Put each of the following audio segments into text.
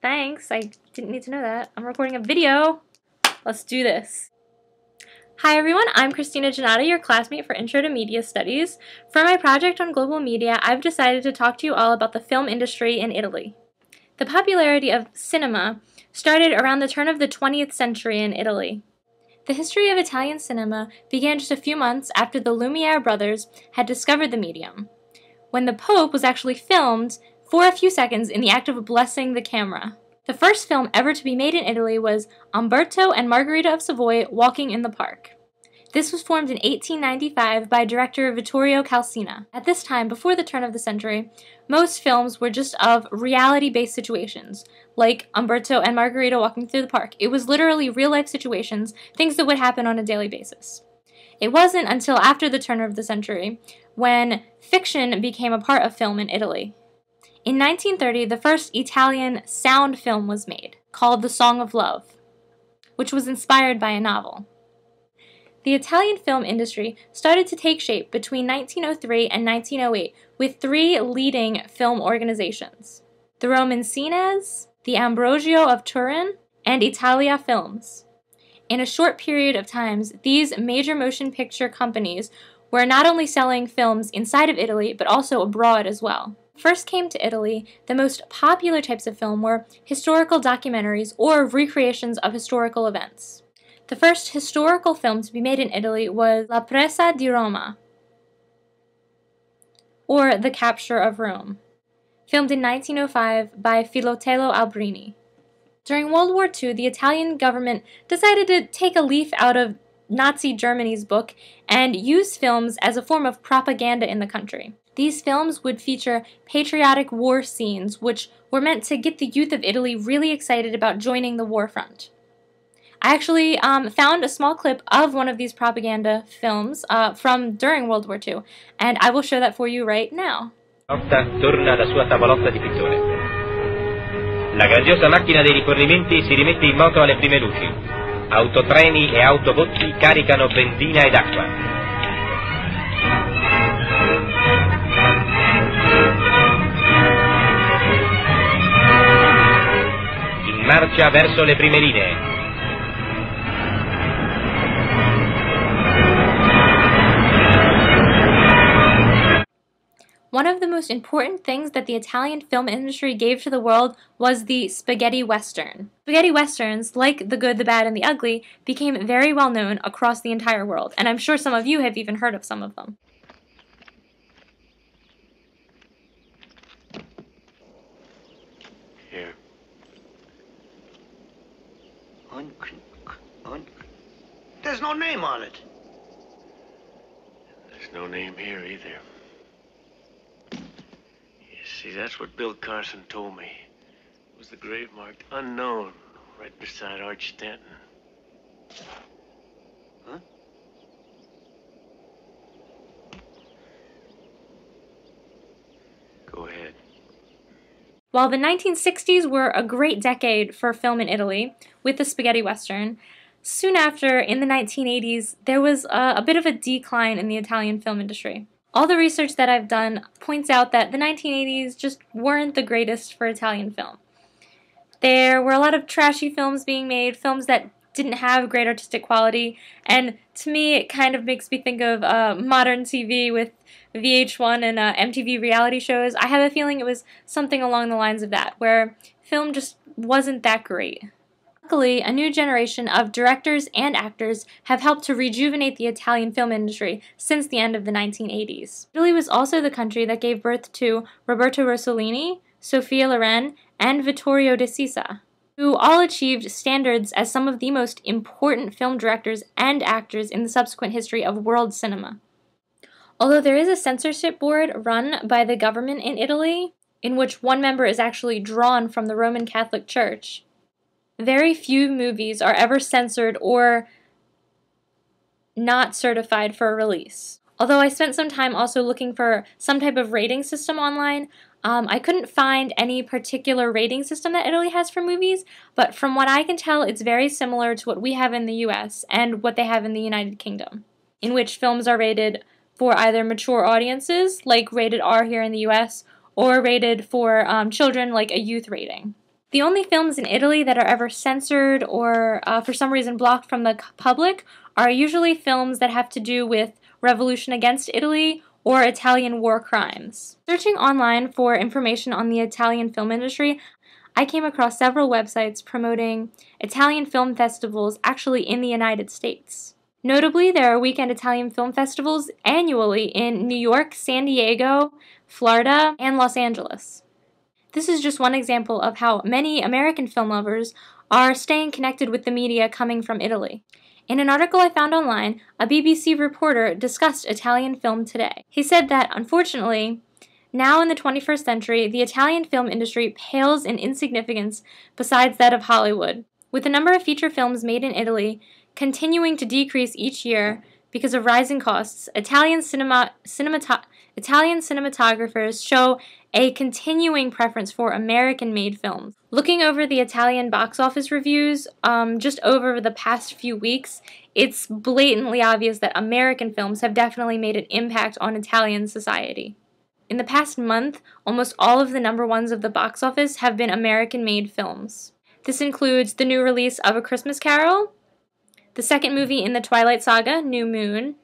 Thanks, I didn't need to know that. I'm recording a video. Let's do this. Hi everyone, I'm Christina Gennata, your classmate for Intro to Media Studies. For my project on global media, I've decided to talk to you all about the film industry in Italy. The popularity of cinema started around the turn of the 20th century in Italy. The history of Italian cinema began just a few months after the Lumiere brothers had discovered the medium, when the Pope was actually filmed for a few seconds in the act of blessing the camera. The first film ever to be made in Italy was Umberto and Margherita of Savoy Walking in the Park. This was formed in 1895 by director Vittorio Calcina. At this time, before the turn of the century, most films were just of reality-based situations, like Umberto and Margherita walking through the park. It was literally real-life situations, things that would happen on a daily basis. It wasn't until after the turn of the century when fiction became a part of film in Italy. In 1930, the first Italian sound film was made, called The Song of Love, which was inspired by a novel. The Italian film industry started to take shape between 1903 and 1908 with three leading film organizations: the Roman Cines, the Ambrogio of Turin, and Italia Films. In a short period of time, these major motion picture companies were not only selling films inside of Italy, but also abroad as well. First came to Italy, the most popular types of film were historical documentaries or recreations of historical events. The first historical film to be made in Italy was La Presa di Roma, or The Capture of Rome, filmed in 1905 by Filotelo Albrini. During World War II, the Italian government decided to take a leaf out of Nazi Germany's book and use films as a form of propaganda in the country. These films would feature patriotic war scenes, which were meant to get the youth of Italy really excited about joining the war front. I actually found a small clip of one of these propaganda films from during World War II, and I will show that for you right now. Torna alla sua tavolotta di pittore. La grandiosa macchina dei rifornimenti si rimette in moto alle prime luci. Autotreni e autobotti caricano benzina ed acqua. In marcia verso le prime linee. One of the most important things that the Italian film industry gave to the world was the spaghetti western. Spaghetti westerns, like The Good, the Bad, and the Ugly, became very well known across the entire world, and I'm sure some of you have even heard of some of them. Here. There's no name on it. There's no name here either. See, that's what Bill Carson told me. It was the grave marked unknown right beside Arch Stanton. Huh? Go ahead. While the 1960s were a great decade for film in Italy, with the spaghetti western, soon after, in the 1980s, there was a bit of a decline in the Italian film industry. All the research that I've done points out that the 1980s just weren't the greatest for Italian film. There were a lot of trashy films being made, films that didn't have great artistic quality, and to me it kind of makes me think of modern TV with VH1 and MTV reality shows. I have a feeling it was something along the lines of that, where film just wasn't that great. Luckily, a new generation of directors and actors have helped to rejuvenate the Italian film industry since the end of the 1980s. Italy was also the country that gave birth to Roberto Rossellini, Sofia Loren, and Vittorio De Sisa, who all achieved standards as some of the most important film directors and actors in the subsequent history of world cinema. Although there is a censorship board run by the government in Italy, in which one member is actually drawn from the Roman Catholic Church, very few movies are ever censored or not certified for a release. Although I spent some time also looking for some type of rating system online, I couldn't find any particular rating system that Italy has for movies, but from what I can tell, it's very similar to what we have in the US and what they have in the United Kingdom, in which films are rated for either mature audiences, like rated R here in the US, or rated for children, like a youth rating. The only films in Italy that are ever censored or for some reason blocked from the public are usually films that have to do with revolution against Italy or Italian war crimes. Searching online for information on the Italian film industry, I came across several websites promoting Italian film festivals actually in the United States. Notably, there are weekend Italian film festivals annually in New York, San Diego, Florida, and Los Angeles. This is just one example of how many American film lovers are staying connected with the media coming from Italy. In an article I found online, a BBC reporter discussed Italian film today. He said that, unfortunately, now in the 21st century, the Italian film industry pales in insignificance besides that of Hollywood, with the number of feature films made in Italy continuing to decrease each year because of rising costs. Italian cinematographers show a continuing preference for American-made films. Looking over the Italian box office reviews just over the past few weeks, it's blatantly obvious that American films have definitely made an impact on Italian society. In the past month, almost all of the number ones of the box office have been American-made films. This includes the new release of A Christmas Carol, the second movie in the Twilight Saga, New Moon,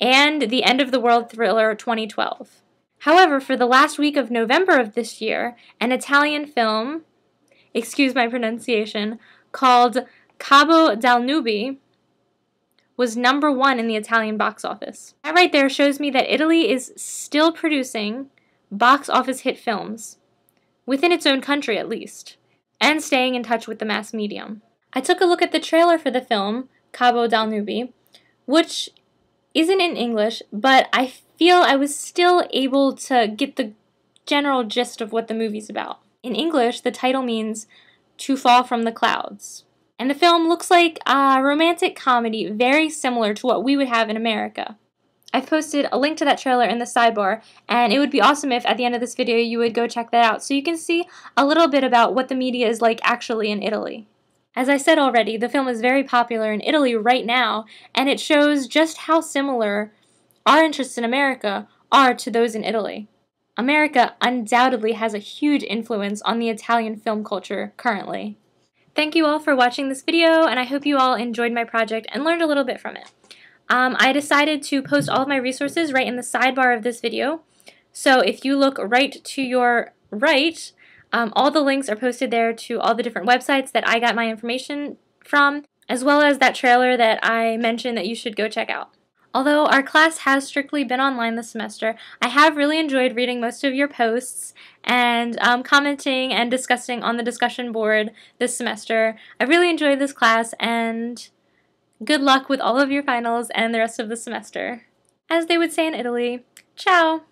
and the End of the World thriller 2012. However, for the last week of November of this year, an Italian film, excuse my pronunciation, called Cado dalle Nubi was number one in the Italian box office. That right there shows me that Italy is still producing box office hit films, within its own country at least, and staying in touch with the mass medium. I took a look at the trailer for the film, Cado dalle Nubi, which isn't in English, but I feel I was still able to get the general gist of what the movie's about. In English, the title means to fall from the clouds. And the film looks like a romantic comedy very similar to what we would have in America. I've posted a link to that trailer in the sidebar, and it would be awesome if at the end of this video you would go check that out so you can see a little bit about what the media is like actually in Italy. As I said already, the film is very popular in Italy right now, and it shows just how similar our interests in America are to those in Italy. America undoubtedly has a huge influence on the Italian film culture currently. Thank you all for watching this video, and I hope you all enjoyed my project and learned a little bit from it. I decided to post all of my resources right in the sidebar of this video, so if you look right to your right, all the links are posted there to all the different websites that I got my information from, as well as that trailer that I mentioned that you should go check out. Although our class has strictly been online this semester, I have really enjoyed reading most of your posts and commenting and discussing on the discussion board this semester. I really enjoyed this class, and good luck with all of your finals and the rest of the semester. As they would say in Italy, ciao!